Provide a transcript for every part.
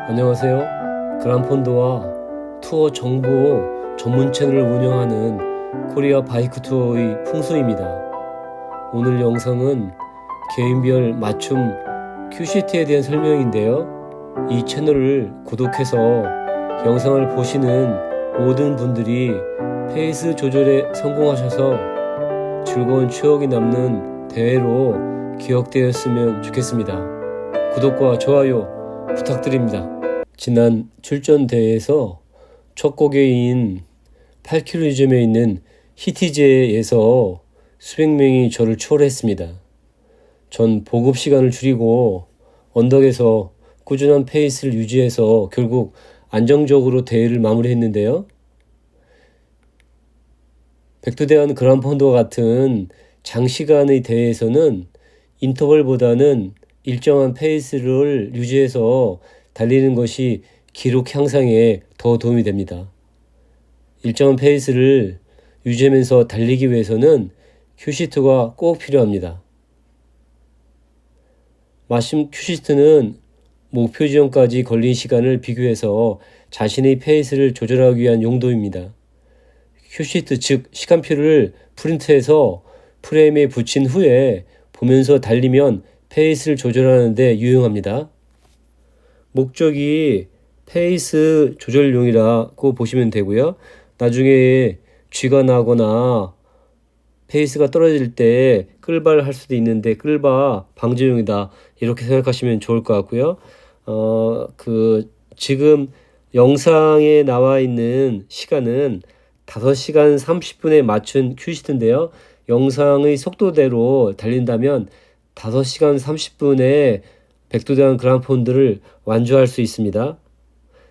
안녕하세요. 그란폰도와 투어 정보 전문 채널을 운영하는 코리아 바이크 투어의 풍수입니다. 오늘 영상은 개인별 맞춤 큐시트에 대한 설명인데요. 이 채널을 구독해서 영상을 보시는 모든 분들이 페이스 조절에 성공하셔서 즐거운 추억이 남는 대회로 기억되었으면 좋겠습니다. 구독과 좋아요 부탁드립니다. 지난 출전 대회에서 첫 고개인 8km쯤에 있는 히티제에서 수백 명이 저를 추월했습니다. 전 보급 시간을 줄이고 언덕에서 꾸준한 페이스를 유지해서 결국 안정적으로 대회를 마무리했는데요. 백두대간 그란폰도와 같은 장시간의 대회에서는 인터벌보다는 일정한 페이스를 유지해서 달리는 것이 기록 향상에 더 도움이 됩니다. 일정한 페이스를 유지하면서 달리기 위해서는 큐시트가 꼭 필요합니다. 마침 큐시트는 목표 지점까지 걸린 시간을 비교해서 자신의 페이스를 조절하기 위한 용도입니다. 큐시트 즉 시간표를 프린트해서 프레임에 붙인 후에 보면서 달리면 페이스를 조절하는 데 유용합니다. 목적이 페이스 조절용이라고 보시면 되고요. 나중에 쥐가 나거나 페이스가 떨어질 때 끌바를 할 수도 있는데 끌바 방지용이다 이렇게 생각하시면 좋을 것 같고요. 지금 영상에 나와 있는 시간은 5시간 30분에 맞춘 큐시트인데요. 영상의 속도대로 달린다면 5시간 30분에 백두대간 그란폰도를 완주할 수 있습니다.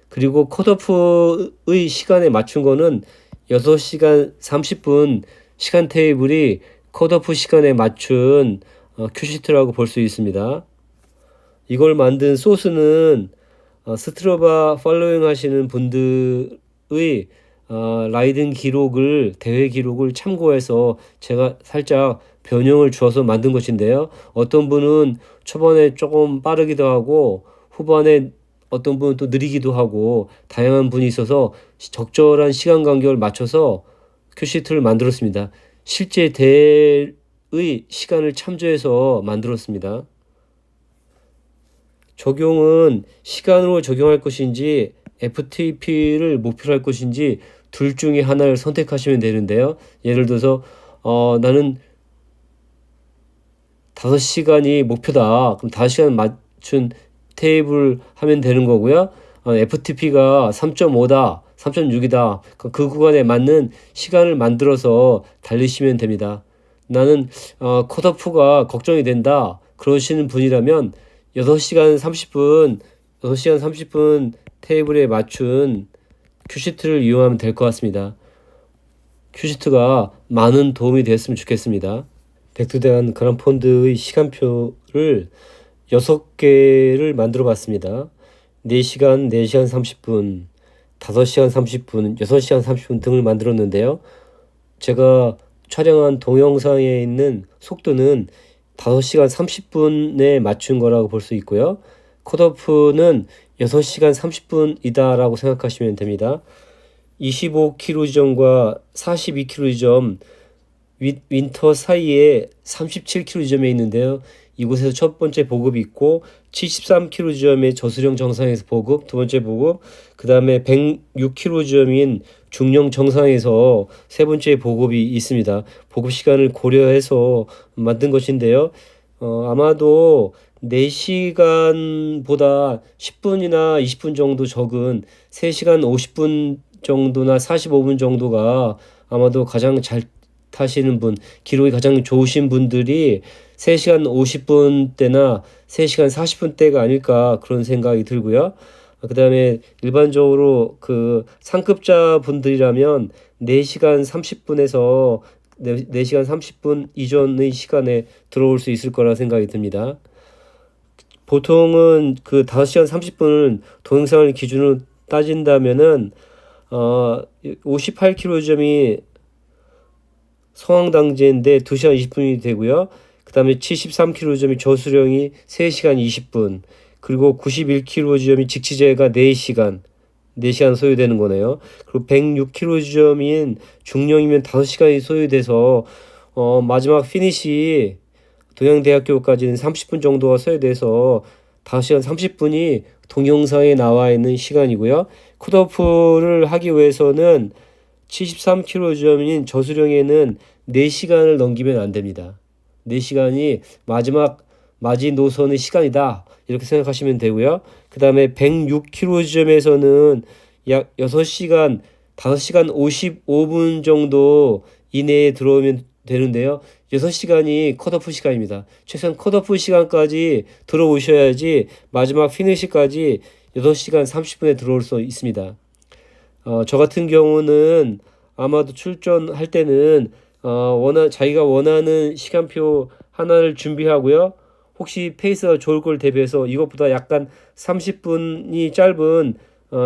그리고 컷오프의 시간에 맞춘 거는 6시간 30분 시간 테이블이 컷오프 시간에 맞춘 큐시트라고 볼 수 있습니다. 이걸 만든 소스는 스트로바 팔로잉 하시는 분들의 라이딩 기록을 대회 기록을 참고해서 제가 살짝 변형을 주어서 만든 것인데요. 어떤 분은 초반에 조금 빠르기도 하고 후반에 어떤 분은 또 느리기도 하고 다양한 분이 있어서 적절한 시간 간격을 맞춰서 큐시트를 만들었습니다. 실제 대회의 시간을 참조해서 만들었습니다. 적용은 시간으로 적용할 것인지 FTP를 목표로 할 것인지 둘 중에 하나를 선택하시면 되는데요. 예를 들어서 나는 5시간이 목표다. 그럼 5시간 맞춘 테이블 하면 되는 거고요. FTP가 3.5다, 3.6이다. 그 구간에 맞는 시간을 만들어서 달리시면 됩니다. 나는 컷오프가 걱정이 된다. 그러시는 분이라면 6시간 30분 테이블에 맞춘 큐시트를 이용하면 될 것 같습니다. 큐시트가 많은 도움이 되었으면 좋겠습니다. 백두대간 그란폰도의 시간표를 6개를 만들어 봤습니다. 4시간, 4시간 30분, 5시간 30분, 6시간 30분 등을 만들었는데요. 제가 촬영한 동영상에 있는 속도는 5시간 30분에 맞춘 거라고 볼 수 있고요. 컷오프는 6시간 30분이다 라고 생각하시면 됩니다. 25km 지점과 42km 지점 윈터 사이에 37km 지점에 있는데요. 이곳에서 첫 번째 보급이 있고 73km 지점의 저수령 정상에서 보급, 두 번째 보급, 그 다음에 106km 지점인 중령 정상에서 세 번째 보급이 있습니다. 보급 시간을 고려해서 만든 것인데요. 아마도 4시간보다 10분이나 20분 정도 적은 3시간 50분 정도나 45분 정도가 아마도 가장 잘 타시는 분, 기록이 가장 좋으신 분들이 3시간 50분대나 3시간 40분대가 아닐까 그런 생각이 들고요. 그 다음에 일반적으로 그 상급자 분들이라면 4시간 30분에서 4시간 30분 이전의 시간에 들어올 수 있을 거라 생각이 듭니다. 보통은 그 5시간 30분을 동영상을 기준으로 따진다면은 58km 점이 성황당제인데 2시간 20분이 되고요. 그 다음에 73km 점이 저수령이 3시간 20분, 그리고 91km 지점이 직지제가 4시간 소요되는 거네요. 그리고 106km 지점인 중령이면 5시간이 소요돼서 마지막 피니시 동양대학교까지는 30분 정도가 소요돼서 5시간 30분이 동영상에 나와 있는 시간이고요. 컷오프를 하기 위해서는 73km 지점인 저수령에는 4시간을 넘기면 안 됩니다. 4시간이 마지막 마지노선의 시간이다. 이렇게 생각하시면 되고요. 그 다음에 106km 지점에서는 약 6시간, 5시간 55분 정도 이내에 들어오면 되는데요. 6시간이 컷오프 시간입니다. 최소한 컷오프 시간까지 들어오셔야지 마지막 피니시까지 6시간 30분에 들어올 수 있습니다. 저 같은 경우는 아마도 출전할 때는 자기가 원하는 시간표 하나를 준비하고요. 혹시 페이스가 좋을 걸 대비해서 이것보다 약간 30분이 짧은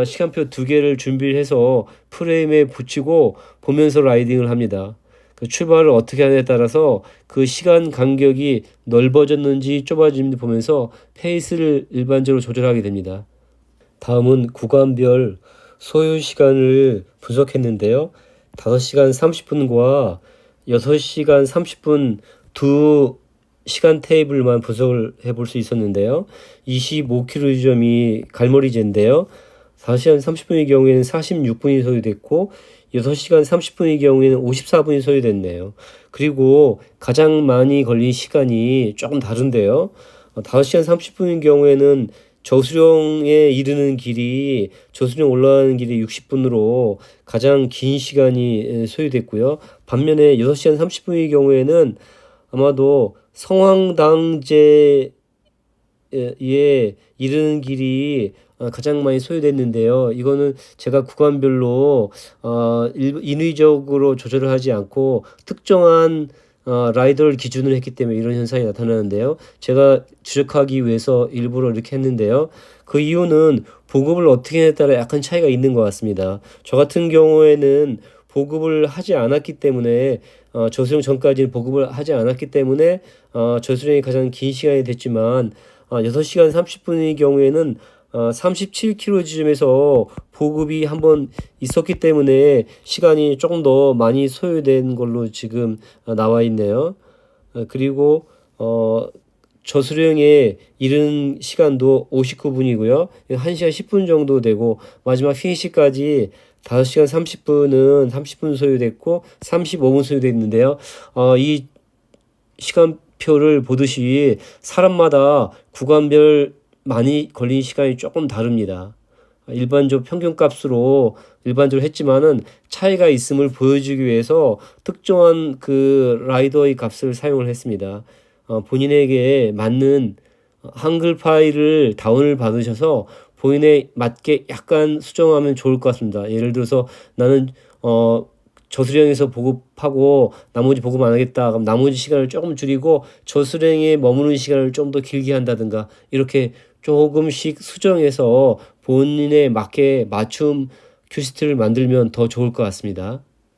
시간표 2개를 준비를 해서 프레임에 붙이고 보면서 라이딩을 합니다. 그 출발을 어떻게 하느냐에 따라서 그 시간 간격이 넓어졌는지 좁아졌는지 보면서 페이스를 일반적으로 조절하게 됩니다. 다음은 구간별 소요 시간을 분석했는데요. 5시간 30분과 6시간 30분 두 시간 테이블만 분석을 해볼 수 있었는데요. 25km 지점이 갈머리제인데요. 4시간 30분의 경우에는 46분이 소요됐고 6시간 30분의 경우에는 54분이 소요됐네요. 그리고 가장 많이 걸린 시간이 조금 다른데요. 5시간 30분의 경우에는 저수령에 이르는 길이 저수령 올라가는 길이 60분으로 가장 긴 시간이 소요됐고요. 반면에 6시간 30분의 경우에는 아마도 성황당제에 이르는 길이 가장 많이 소요됐는데요. 이거는 제가 구간별로 인위적으로 조절을 하지 않고 특정한 라이더를 기준으로 했기 때문에 이런 현상이 나타나는데요. 제가 추적하기 위해서 일부러 이렇게 했는데요. 그 이유는 보급을 어떻게 하냐에 따라 약간 차이가 있는 것 같습니다. 저 같은 경우에는 보급을 하지 않았기 때문에 저수령 전까지는 보급을 하지 않았기 때문에 저수령이 가장 긴 시간이 됐지만 6시간 30분의 경우에는 37km 지점에서 보급이 한번 있었기 때문에 시간이 조금 더 많이 소요된 걸로 지금 나와 있네요. 그리고 저수령에 이르는 시간도 59분이고요. 1시간 10분 정도 되고 마지막 피니시까지 5시간 30분은 30분 소요됐고 35분 소요됐는데요. 이 시간표를 보듯이 사람마다 구간별 많이 걸린 시간이 조금 다릅니다. 일반적 평균값으로 일반적으로 했지만은 차이가 있음을 보여주기 위해서 특정한 그 라이더의 값을 사용을 했습니다. 본인에게 맞는 한글 파일을 다운을 받으셔서 본인에 맞게 약간 수정하면 좋을 것 같습니다. 예를 들어서 나는 저수령에서 보급하고 나머지 보급 안 하겠다. 그럼 나머지 시간을 조금 줄이고 저수령에 머무는 시간을 좀 더 길게 한다든가 이렇게 조금씩 수정해서 본인에 맞게 맞춤 큐시트를 만들면 더 좋을 것 같습니다.